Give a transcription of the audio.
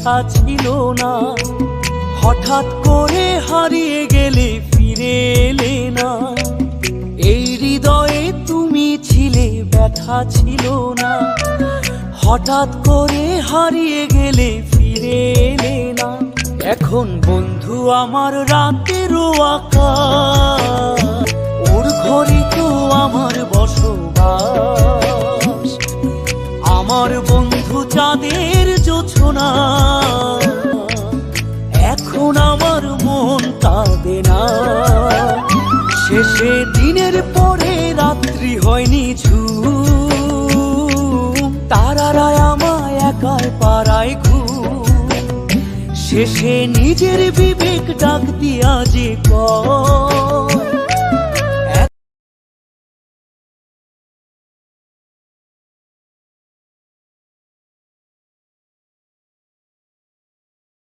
কথা ছিল না। হঠাৎ করে হারিয়ে গেলে ফিরে এলে না। এই হৃদয়ে তুমি ছিলে, ব্যথা ছিল না। হঠাৎ করে হারিয়ে গেলে ফিরে এলে না। এখন বন্ধু আমার রাতেরও আকাশ, ওর ঘরে তো আমার বসবাস। আমার বন্ধু চাঁদের জোছনা, এখন আমার মন কাঁদে না। শেষে দিনের পরে রাত্রি হয়নি ঝুম, তারারা আমায় একাই পাড়ায় ঘুম। শেষে নিজের বিবেক ডাক দিয়া যে কয়,